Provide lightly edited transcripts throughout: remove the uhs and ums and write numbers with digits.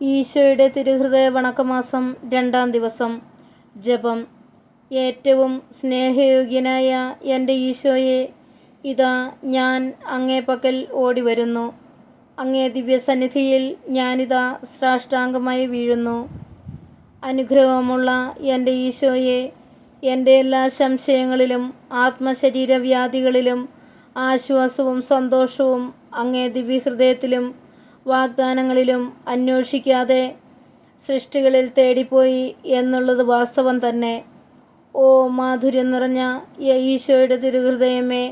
ഈശോയുടെ തിരുഹൃദയ വണക്കമാസം 2-ാം ദിവസം. ജപം. ഏറ്റവും സ്നേഹയോഗ്യനായ എൻ്റെ ഈശോയെ, ഇതാ ഞാൻ അങ്ങേ പക്കൽ ഓടി വരുന്നു. അങ്ങേ ദിവ്യസന്നിധിയിൽ ഞാനിതാ സാഷ്ടാംഗമായി വീഴുന്നു. അനുഗ്രഹമുള്ള എൻ്റെ ഈശോയെ, എൻ്റെ എല്ലാ സംശയങ്ങളിലും ആത്മശരീരവ്യാധികളിലും ആശ്വാസവും സന്തോഷവും അങ്ങേ ദിവ്യഹൃദയത്തിലും വാഗ്ദാനങ്ങളിലും അന്വേഷിക്കാതെ സൃഷ്ടികളിൽ തേടിപ്പോയി എന്നുള്ളത് വാസ്തവം തന്നെ. ഓ മാധുര്യം നിറഞ്ഞ ഈശോയുടെ തിരുഹൃദയമേ,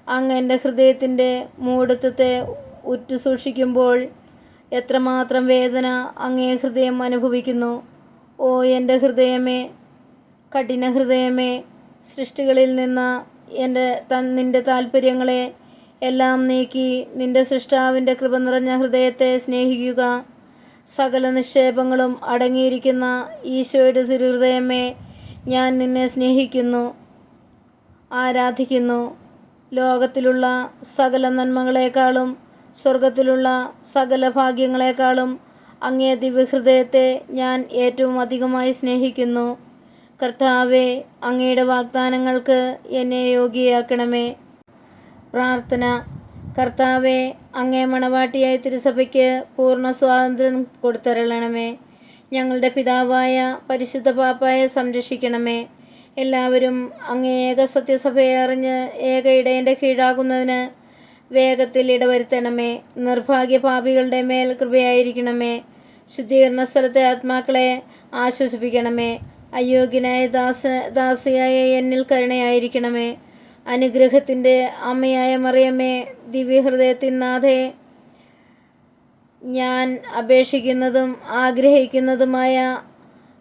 അങ്ങ് എൻ്റെ ഹൃദയത്തിൻ്റെ മൂഢത്വത്തെ ഉറ്റുസൂക്ഷിക്കുമ്പോൾ എത്രമാത്രം വേദന അങ്ങേ ഹൃദയം അനുഭവിക്കുന്നു. ഓ എൻ്റെ ഹൃദയമേ, കഠിന ഹൃദയമേ, സൃഷ്ടികളിൽ നിന്ന് നിൻ്റെ താല്പര്യങ്ങളെ എല്ലാം നീക്കി നിൻ്റെ സൃഷ്ടാവിൻ്റെ കൃപ നിറഞ്ഞ ഹൃദയത്തെ സ്നേഹിക്കുക. സകല നിക്ഷേപങ്ങളും അടങ്ങിയിരിക്കുന്ന ഈശോയുടെ തിരുഹൃദയമേ, ഞാൻ നിന്നെ സ്നേഹിക്കുന്നു, ആരാധിക്കുന്നു. ലോകത്തിലുള്ള സകല നന്മകളെക്കാളും സ്വർഗത്തിലുള്ള സകല ഭാഗ്യങ്ങളെക്കാളും അങ്ങേ ദിവ്യഹൃദയത്തെ ഞാൻ ഏറ്റവും അധികമായി സ്നേഹിക്കുന്നു. കർത്താവേ, അങ്ങയുടെ വാഗ്ദാനങ്ങൾക്ക് എന്നെ യോഗ്യയാക്കണമേ. പ്രാർത്ഥന. കർത്താവേ, അങ്ങേ മണവാട്ടിയായ തിരുസഭയ്ക്ക് പൂർണ്ണ സ്വാതന്ത്ര്യം കൊടുത്തരുളണമേ. ഞങ്ങളുടെ പിതാവായ പരിശുദ്ധ പാപ്പായെ സംരക്ഷിക്കണമേ. എല്ലാവരും അങ്ങേ ഏക സത്യസഭയെ അറിഞ്ഞ് ഏക ഇടയൻ്റെ കീഴാകുന്നതിന് വേഗത്തിൽ ഇടവരുത്തണമേ. നിർഭാഗ്യ പാപികളുടെ മേൽ കൃപയായിരിക്കണമേ. ശുദ്ധീകരണ സ്ഥലത്തെ ആത്മാക്കളെ ആശ്വസിപ്പിക്കണമേ. അയോഗ്യനായ ദാസിയായ എന്നിൽ കരുണയായിരിക്കണമേ. അനുഗ്രഹത്തിൻ്റെ അമ്മയായ മറിയമേ, ദിവ്യഹൃദയത്തിനാഥേ, ഞാൻ അപേക്ഷിക്കുന്നതും ആഗ്രഹിക്കുന്നതുമായ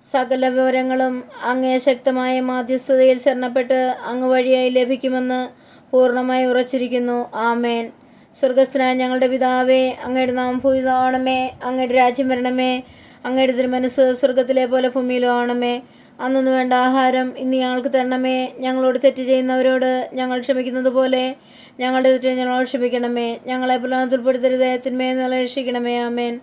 സകല വിവരങ്ങളും അങ്ങേ ശക്തമായ മാധ്യസ്ഥതയിൽ ശരണപ്പെട്ട് അങ്ങ് വഴിയായി ലഭിക്കുമെന്ന് പൂർണ്ണമായി ഉറച്ചിരിക്കുന്നു. ആമേൻ. സ്വർഗസ്ഥനായ ഞങ്ങളുടെ പിതാവേ, അങ്ങയുടെ നാമം പൂജിതമാകണമേ. അങ്ങയുടെ രാജ്യം വരണമേ. അങ്ങയുടെ തിരുമനസ്സ് സ്വർഗത്തിലെ പോലെ ഭൂമിയിലും ആകണമേ. അന്നു വേണ്ട ആഹാരം ഇന്ന് ഞങ്ങൾക്ക് തരണമേ. ഞങ്ങളോട് തെറ്റ് ചെയ്യുന്നവരോട് ഞങ്ങൾ ക്ഷമിക്കുന്നത് പോലെ ഞങ്ങളുടെ തെറ്റ് ഞങ്ങളോട് ക്ഷമിക്കണമേ. ഞങ്ങളെ പ്രലോഭനത്തിൽപ്പെടുത്തരുതേ, തിന്മയിൽ നിന്ന് രക്ഷിക്കണമേ. ആമേൻ.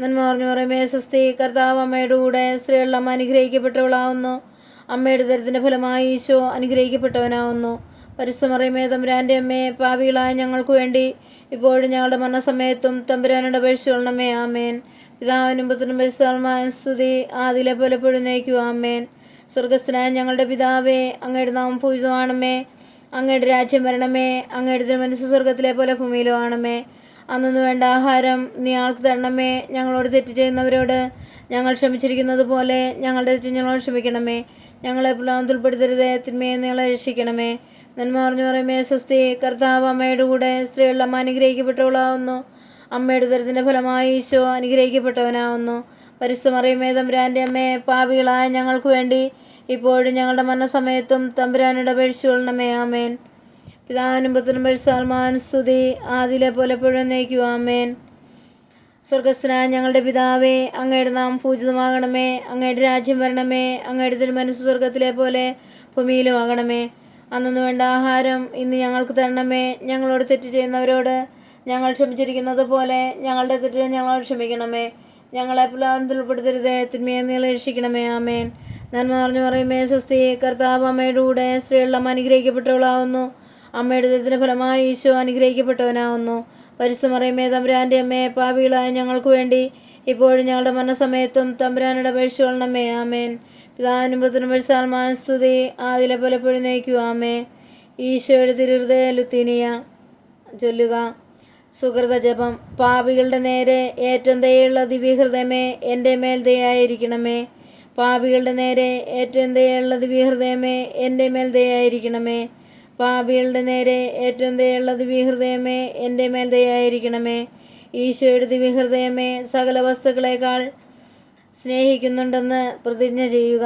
നന്മ പറഞ്ഞു പറയുമേ സ്വസ്തി. കർത്താവ് അമ്മയുടെ കൂടെ സ്ത്രീകളിൽ അമ്മ അനുഗ്രഹിക്കപ്പെട്ടവളാവുന്നു. അമ്മയുടെ ദരിദ്രത്തിൻ്റെ ഫലമായി ഈശോ അനുഗ്രഹിക്കപ്പെട്ടവനാവുന്നു. പരിശുദ്ധ മറിയമേ, തമ്പുരാൻ്റെ അമ്മേ, പാപികളായ ഞങ്ങൾക്ക് വേണ്ടി ഇപ്പോഴും ഞങ്ങളുടെ മരണസമയത്തും തമ്പുരാനോട് അപേക്ഷിച്ചുകൊള്ളണമേ. ആമേൻ. പിതാവിനും പുത്രനും പരിശുദ്ധാത്മാവിനും സ്തുതി, ആദിയിലെ പോലെ എപ്പോഴും നയിക്കുക. ആമേൻ. സ്വർഗസ്ഥനായ ഞങ്ങളുടെ പിതാവേ, അങ്ങയുടെ നാമം പൂജിതമാകണമേ. അങ്ങയുടെ രാജ്യം വരണമേ. അങ്ങയുടെ തിരുമനസ്സ് സ്വർഗത്തിലെ പോലെ ഭൂമിയിലും ആകണമേ. അന്നു വേണ്ട ആഹാരം നീ ഞങ്ങൾക്ക് തരണമേ. ഞങ്ങളോട് തെറ്റ് ചെയ്യുന്നവരോട് ഞങ്ങൾ ക്ഷമിച്ചിരിക്കുന്നത് പോലെ ഞങ്ങളുടെ തെറ്റ് ഞങ്ങളോട് ക്ഷമിക്കണമേ. ഞങ്ങളെ പ്രലോഭനത്തിൽപ്പെടുത്തരുതേ, തിന്മയിൽ നിന്ന് ഞങ്ങളെ രക്ഷിക്കണമേ. നന്മ പറഞ്ഞു പറയുമേ സ്വസ്തി. കർത്താവ് അമ്മയുടെ കൂടെ സ്ത്രീകളിൽ അമ്മ അനുഗ്രഹിക്കപ്പെട്ടവളാവുന്നു. അമ്മയുടെ ദരിദ്രത്തിൻ്റെ ഫലമായി ഈശോ അനുഗ്രഹിക്കപ്പെട്ടവനാവുന്നു. പരിശുദ്ധ മറിയമേ, തമ്പുരാൻ്റെ അമ്മേ, പാപികളായ ഞങ്ങൾക്ക് വേണ്ടി ഇപ്പോഴും ഞങ്ങളുടെ മരണസമയത്തും തമ്പുരാനോട് അപേക്ഷിച്ചുകൊള്ളണമേ. ആമേൻ. പിതാവിനും പുത്രനും പരിശുദ്ധാത്മാവിനും സ്തുതി, ആദിയിലെ പോലെ എപ്പോഴും നയിക്കുക. ആമേൻ. സ്വർഗസ്ഥനായ ഞങ്ങളുടെ പിതാവേ, അങ്ങയുടെ നാമം പൂജിതമാകണമേ. അങ്ങയുടെ രാജ്യം വരണമേ. അങ്ങയുടെ തിരുമനസ്സ് സ്വർഗത്തിലെ പോലെ ഭൂമിയിലും ആകണമേ. അന്നു വേണ്ട ആഹാരം ഇന്ന് ഞങ്ങൾക്ക് തരണമേ. ഞങ്ങളോട് തെറ്റ് ചെയ്യുന്നവരോട് ഞങ്ങൾ ക്ഷമിച്ചിരിക്കുന്നത് പോലെ ഞങ്ങളുടെ തെറ്റ് ഞങ്ങളോട് ക്ഷമിക്കണമേ. ഞങ്ങളെ പ്രലോഭനത്തിൽ ഉൾപ്പെടുത്തരുതേ, തിന്മയിൽ നിന്ന് രക്ഷിക്കണമേ. ആമേൻ. നന്മ പറഞ്ഞു പറയുമേ സ്വസ്തി. കർത്താവ് അമ്മയുടെ കൂടെ സ്ത്രീകളിൽ അമ്മ അനുഗ്രഹിക്കപ്പെട്ടവളാവുന്നു. അമ്മയുടെ ദരിദ്രത്തിൻ്റെ ഫലമായി ഈശോ അനുഗ്രഹിക്കപ്പെട്ടവനാവുന്നു. പരിശുദ്ധ മറിയമേ, തമ്പുരാൻ്റെ അമ്മേ, പാപികളായ ഞങ്ങൾക്ക് വേണ്ടി ഇപ്പോഴും ഞങ്ങളുടെ മരണസമയത്തും തമ്പുരാനോട് അപേക്ഷിച്ചുകൊള്ളണമേ. ആമേൻ. പിതാവിനും പുത്രനും പരിശുദ്ധാത്മാവിനും സ്തുതി, ആദിയിലെ പോലെ എപ്പോഴും നയിക്കുക. ആമേൻ. ഈശോയുടെ തിരുഹൃദയ ലുത്തീനിയ ചൊല്ലുക. സുഹൃത ജപം. പാപികളുടെ നേരെ ഏറ്റവും ദയുള്ള ദിവ്യഹൃദയമേ, എൻ്റെ മേൽ ദയായിരിക്കണമേ. പാപികളുടെ നേരെ ഏറ്റവും ദയുള്ള ദിവ്യഹൃദയമേ, എൻ്റെ മേൽ ദയായിരിക്കണമേ. പാപികളുടെ നേരെ ഏറ്റവും ദയുള്ള ദിവ്യഹൃദയമേ, എൻ്റെ മേൽ ദയായിരിക്കണമേ. ഈശോയുടെ ദിവ്യഹൃദയമേ, സകല വസ്തുക്കളേക്കാൾ സ്നേഹിക്കുന്നുണ്ടെന്ന് പ്രതിജ്ഞ ചെയ്യുക.